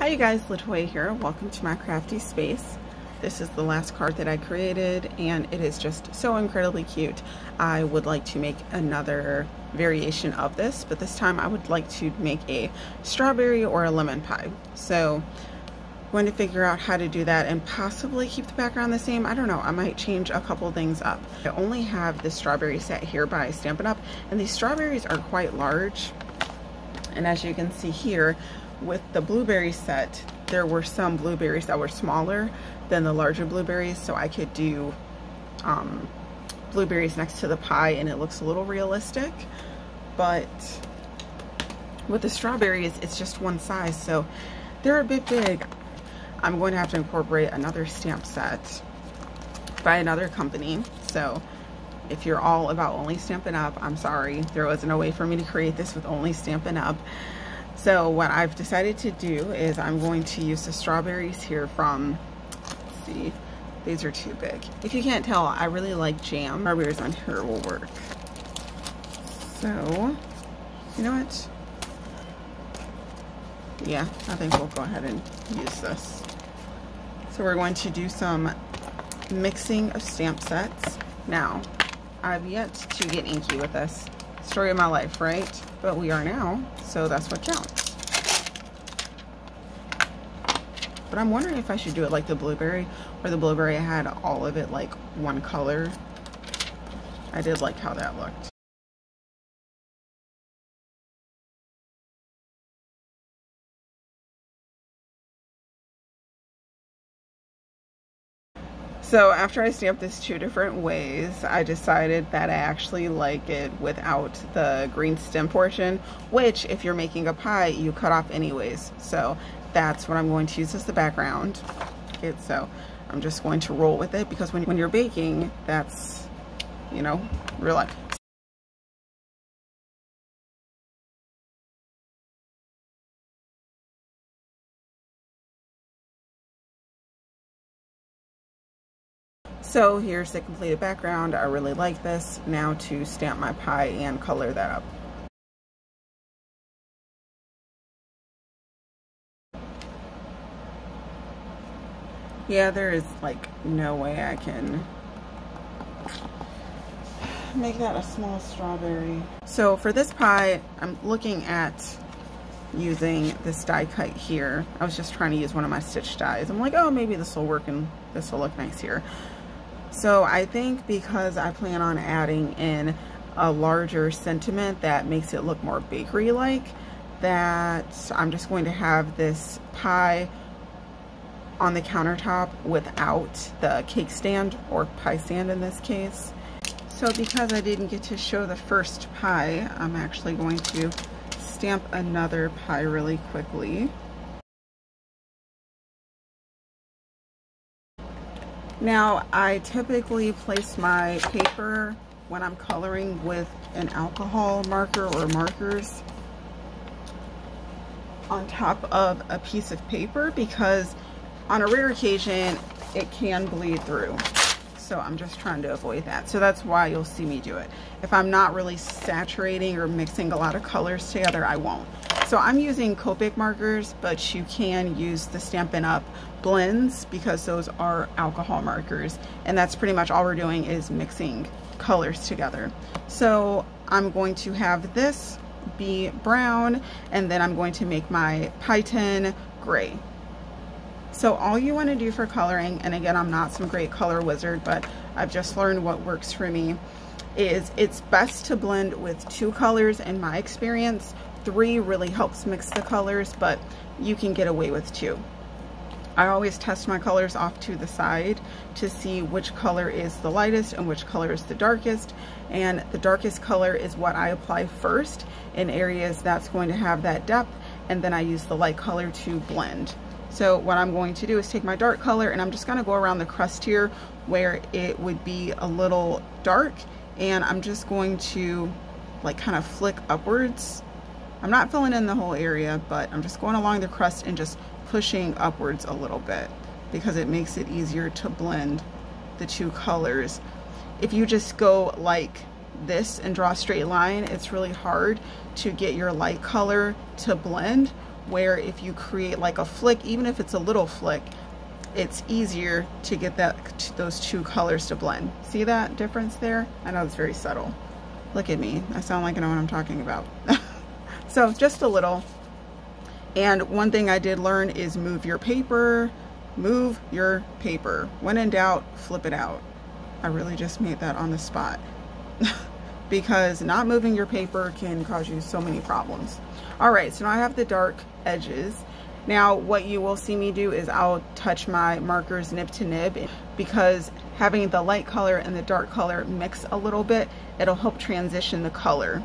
Hi you guys, Latoya here. Welcome to my crafty space. This is the last card that I created and it is just so incredibly cute. I would like to make another variation of this, but this time I would like to make a strawberry or a lemon pie. So I'm going to figure out how to do that and possibly keep the background the same. I don't know, I might change a couple things up. I only have the strawberry set here by Stampin' Up! And these strawberries are quite large. And as you can see here, with the blueberry set, there were some blueberries that were smaller than the larger blueberries, so I could do blueberries next to the pie and it looks a little realistic. But with the strawberries, it's just one size, so they're a bit big. I'm going to have to incorporate another stamp set by another company. So if you're all about only Stampin' Up, I'm sorry, there wasn't a way for me to create this with only Stampin' Up. So what I've decided to do is I'm going to use the strawberries here from, let's see, these are too big. If you can't tell, I really like jam. Strawberries on here will work. So, you know what? Yeah, I think we'll go ahead and use this. So we're going to do some mixing of stamp sets. Now, I've yet to get inky with this. Story of my life, right? But we are now, so that's what counts. But I'm wondering if I should do it like the blueberry, where the blueberry had all of it like one color. I did like how that looked. So after I stamped this 2 different ways, I decided that I actually like it without the green stem portion, which if you're making a pie, you cut off anyways. So that's what I'm going to use as the background. Okay, so I'm just going to roll with it because when you're baking, that's, you know, real life. So here's the completed background. I really like this. Now to stamp my pie and color that up. Yeah, there is like no way I can make that a small strawberry. So for this pie, I'm looking at using this die cut here. I was just trying to use one of my stitch dies. I'm like, oh, maybe this will work and this will look nice here. So I think because I plan on adding in a larger sentiment that makes it look more bakery-like, that I'm just going to have this pie on the countertop without the cake stand, or pie stand in this case. So because I didn't get to show the first pie, I'm actually going to stamp another pie really quickly. Now, I typically place my paper when I'm coloring with an alcohol marker or markers on top of a piece of paper because on a rare occasion, it can bleed through. So I'm just trying to avoid that. So that's why you'll see me do it. If I'm not really saturating or mixing a lot of colors together, I won't. So I'm using Copic markers, but you can use the Stampin' Up! Blends because those are alcohol markers. And that's pretty much all we're doing is mixing colors together. So I'm going to have this be brown and then I'm going to make my pie tin gray. So all you want to do for coloring, and again, I'm not some great color wizard, but I've just learned what works for me, is it's best to blend with 2 colors in my experience. 3 really helps mix the colors, but you can get away with 2. I always test my colors off to the side to see which color is the lightest and which color is the darkest, and the darkest color is what I apply first in areas that's going to have that depth, and then I use the light color to blend. So what I'm going to do is take my dark color and I'm just going to go around the crust here where it would be a little dark, and I'm just going to like kind of flick upwards. I'm not filling in the whole area, but I'm just going along the crust and just pushing upwards a little bit because it makes it easier to blend the 2 colors. If you just go like this and draw a straight line, it's really hard to get your light color to blend where if you create like a flick, even if it's a little flick, it's easier to get those two colors to blend. See that difference there? I know it's very subtle. Look at me. I sound like I know what I'm talking about. So just a little. And one thing I did learn is move your paper. Move your paper. When in doubt, flip it out. I really just made that on the spot. Because not moving your paper can cause you so many problems. All right, so now I have the dark edges. Now what you will see me do is I'll touch my markers nib to nib, because having the light color and the dark color mix a little bit, it'll help transition the color.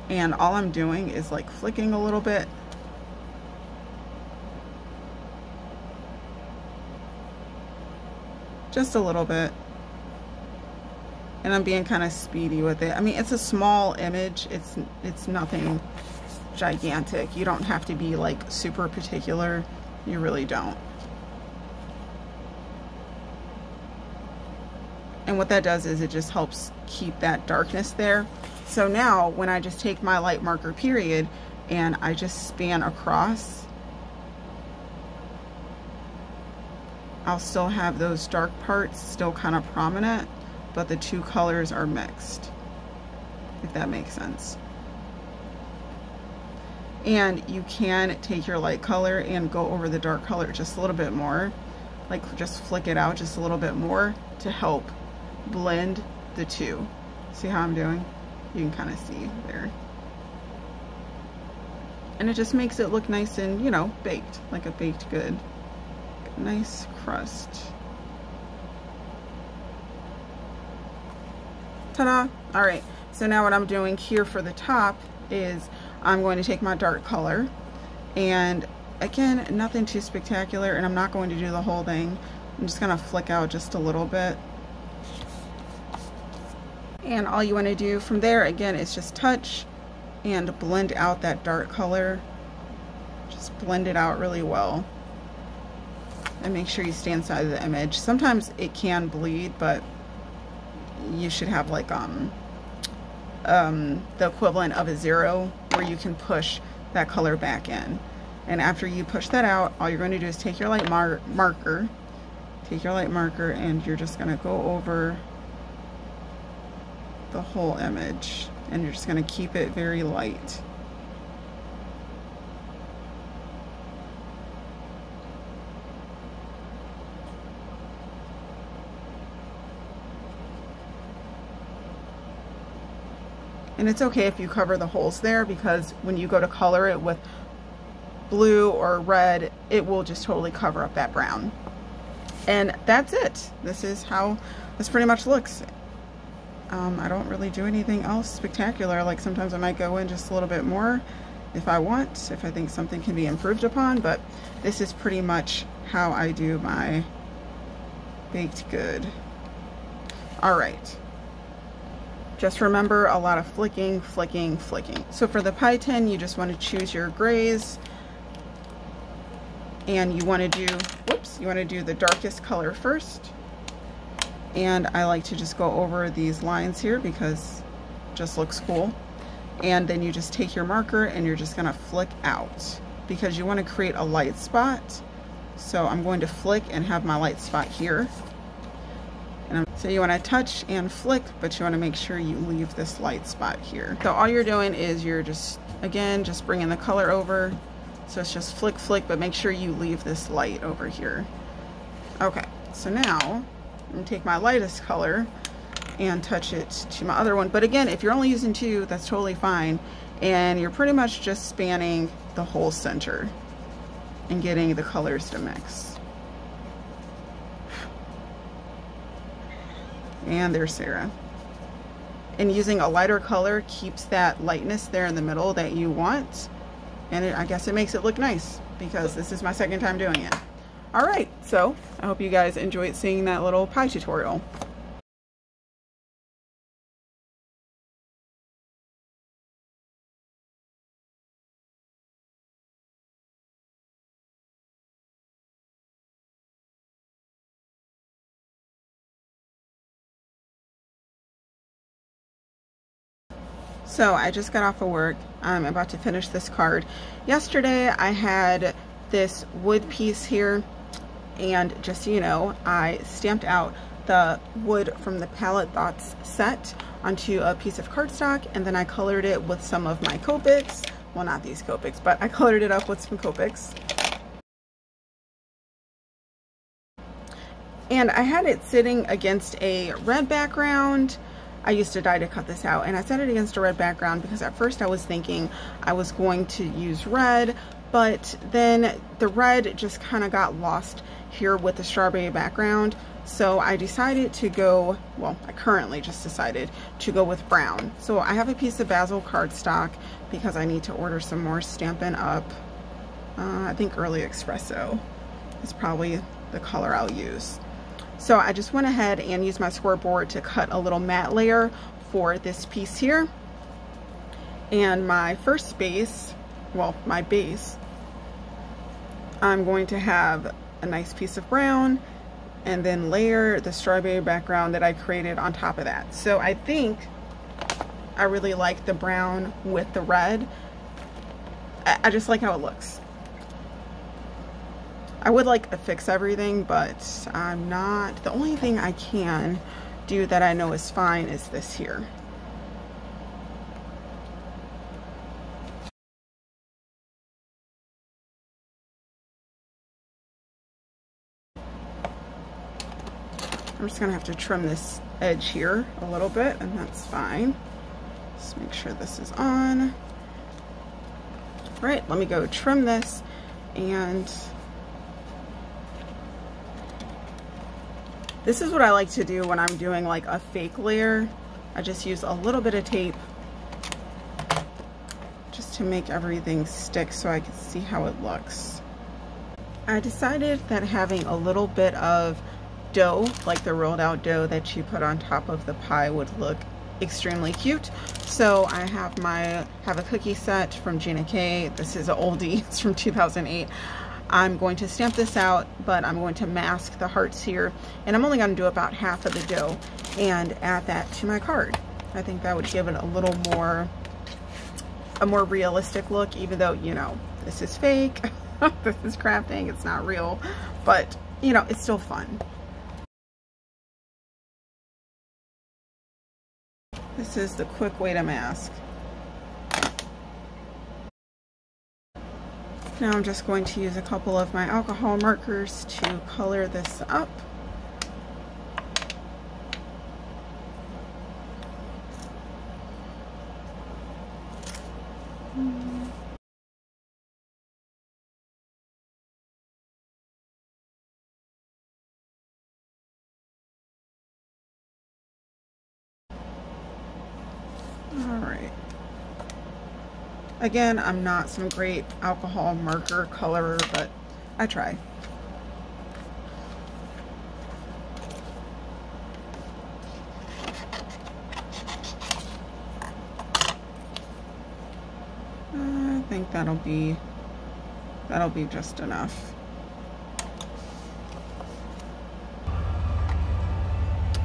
And all I'm doing is like flicking a little bit. Just a little bit. And I'm being kind of speedy with it. I mean, it's a small image. It's nothing gigantic. You don't have to be like super particular. You really don't. And what that does is it just helps keep that darkness there. So now when I just take my light marker period and I just span across, I'll still have those dark parts still kind of prominent, but the two colors are mixed, if that makes sense. And you can take your light color and go over the dark color just a little bit more, like just flick it out just a little bit more to help blend the two. See how I'm doing? You can kind of see there. And it just makes it look nice and, you know, baked, like a baked good. Nice crust. Ta-da! All right, so now what I'm doing here for the top is I'm going to take my dark color, and again, nothing too spectacular, and I'm not going to do the whole thing. I'm just gonna flick out just a little bit. And all you want to do from there, again, is just touch and blend out that dark color. Just blend it out really well. And make sure you stay inside of the image. Sometimes it can bleed, but you should have like the equivalent of a 0 where you can push that color back in. And after you push that out, all you're going to do is take your light marker, and you're just going to go over the whole image, and you're just going to keep it very light. And it's okay if you cover the holes there, because when you go to color it with blue or red, it will just totally cover up that brown. And that's it. This is how this pretty much looks. I don't really do anything else spectacular. Like sometimes I might go in just a little bit more if I want, if I think something can be improved upon, but this is pretty much how I do my baked good. All right. Just remember, a lot of flicking, flicking, flicking. So for the pie tin, you just want to choose your grays, and you want to do, you want to do the darkest color first. And I like to just go over these lines here because it just looks cool. And then you just take your marker and you're just going to flick out because you want to create a light spot. So I'm going to flick and have my light spot here. So you want to touch and flick, but you want to make sure you leave this light spot here. So all you're doing is you're just, again, just bringing the color over. So it's just flick, flick, but make sure you leave this light over here. Okay, so now I'm going to take my lightest color and touch it to my other one. But again, if you're only using 2, that's totally fine. And you're pretty much just spanning the whole center and getting the colors to mix. And there's Sarah. And using a lighter color keeps that lightness there in the middle that you want. And I guess it makes it look nice because this is my second time doing it. All right, so I hope you guys enjoyed seeing that little pie tutorial. So I just got off of work. I'm about to finish this card. Yesterday I had this wood piece here, and just so you know, I stamped out the wood from the Palette Thoughts set onto a piece of cardstock, and then I colored it with some of my Copics. Well, not these Copics, but I colored it up with some Copics. And I had it sitting against a red background. I used a die to cut this out, and I set it against a red background because at first I was thinking I was going to use red, but then the red just kind of got lost here with the strawberry background. So I decided to go, well, I currently just decided to go with brown. So I have a piece of Basil cardstock because I need to order some more Stampin' Up. I think Early Espresso is probably the color I'll use. So I just went ahead and used my square board to cut a little matte layer for this piece here. And my first base, well, my base, I'm going to have a nice piece of brown and then layer the strawberry background that I created on top of that. So I think I really like the brown with the red. I just like how it looks. I would like to fix everything, but I'm not. The only thing I can do that I know is fine is this here. I'm just gonna have to trim this edge here a little bit, and that's fine. Just make sure this is on. All right, let me go trim this. And this is what I like to do when I'm doing like a fake layer. I just use a little bit of tape just to make everything stick so I can see how it looks. I decided that having a little bit of dough, like the rolled out dough that you put on top of the pie, would look extremely cute. So I have a cookie set from Gina K. This is an oldie, it's from 2008. I'm going to stamp this out, but I'm going to mask the hearts here, and I'm only going to do about half of the dough and add that to my card. I think that would give it a little more, a more realistic look, even though, you know, this is fake, this is crafting, it's not real, but, you know, it's still fun. This is the quick way to mask. Now I'm just going to use a couple of my alcohol markers to color this up. All right. Again, I'm not some great alcohol marker colorer, but I try. I think that'll be just enough.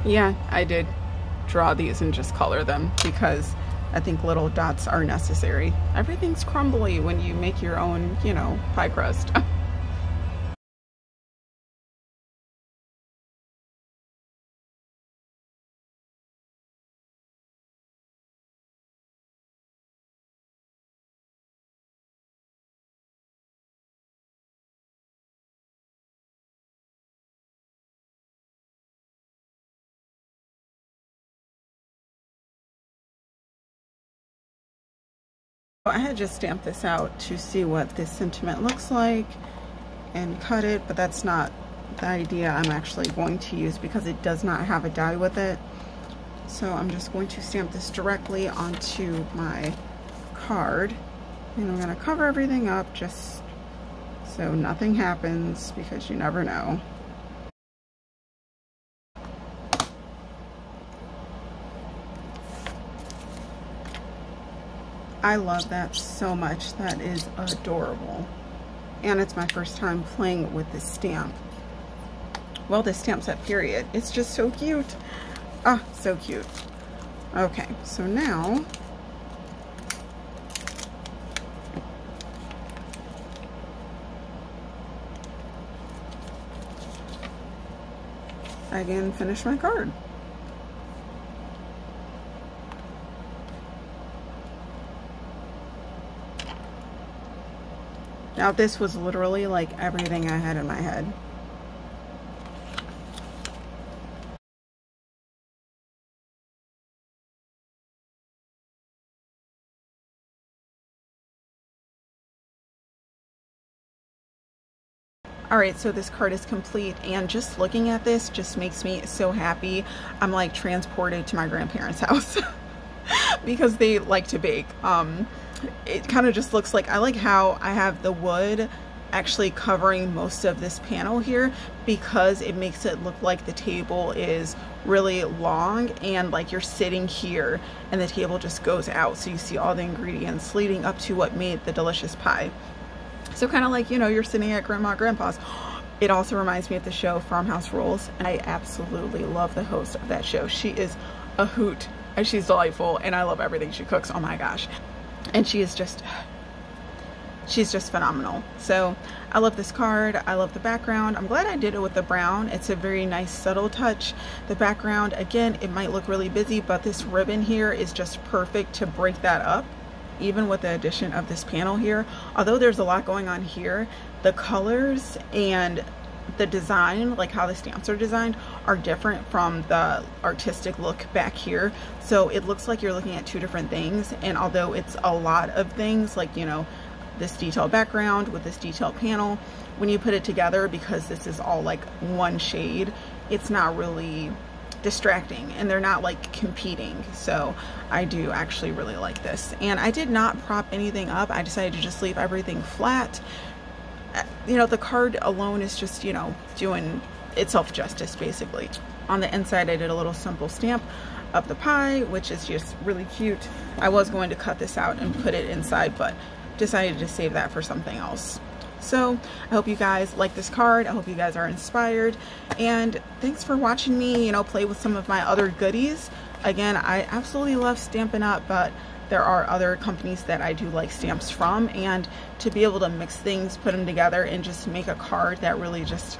Yeah, I did draw these and just color them because I think little dots are necessary. Everything's crumbly when you make your own, you know, pie crust. I had just stamped this out to see what this sentiment looks like and cut it, but that's not the idea I'm actually going to use because it does not have a die with it. So I'm just going to stamp this directly onto my card, and I'm going to cover everything up just so nothing happens, because you never know. I love that so much. That is adorable. And it's my first time playing with this stamp. Well, this stamp set, period. It's just so cute. Ah, so cute. Okay, so now I can finish my card. Now this was literally like everything I had in my head. All right, so this card is complete, and just looking at this just makes me so happy. I'm like transported to my grandparents' house because they like to bake. It kind of just looks like, I like how I have the wood actually covering most of this panel here, because it makes it look like the table is really long and like you're sitting here and the table just goes out, so you see all the ingredients leading up to what made the delicious pie. So kind of like, you know, you're sitting at grandma, grandpa's. It also reminds me of the show Farmhouse Rules, and I absolutely love the host of that show. She is a hoot and she's delightful, and I love everything she cooks. Oh my gosh. And she's just phenomenal. So I love this card. I love the background. I'm glad I did it with the brown. It's a very nice subtle touch. The background, again, it might look really busy, but this ribbon here is just perfect to break that up. Even with the addition of this panel here, although there's a lot going on here, the colors and the design, like how the stamps are designed, are different from the artistic look back here. So it looks like you're looking at two different things, and although it's a lot of things, like, you know, this detailed background with this detailed panel, when you put it together, because this is all like one shade, it's not really distracting and they're not like competing. So I do actually really like this, and I did not prop anything up. I decided to just leave everything flat. You know, the card alone is just, you know, doing itself justice basically. On the inside I did a little simple stamp of the pie, which is just really cute. I was going to cut this out and put it inside, but decided to save that for something else. So I hope you guys like this card. I hope you guys are inspired, and thanks for watching me, you know, play with some of my other goodies. Again, I absolutely love Stampin' Up, but there are other companies that I do like stamps from, and to be able to mix things, put them together, and just make a card that really just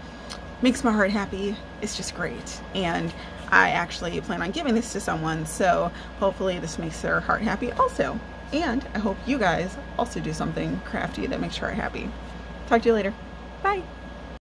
makes my heart happy, it's just great. And I actually plan on giving this to someone, so hopefully this makes their heart happy also. And I hope you guys also do something crafty that makes your heart happy. Talk to you later. Bye.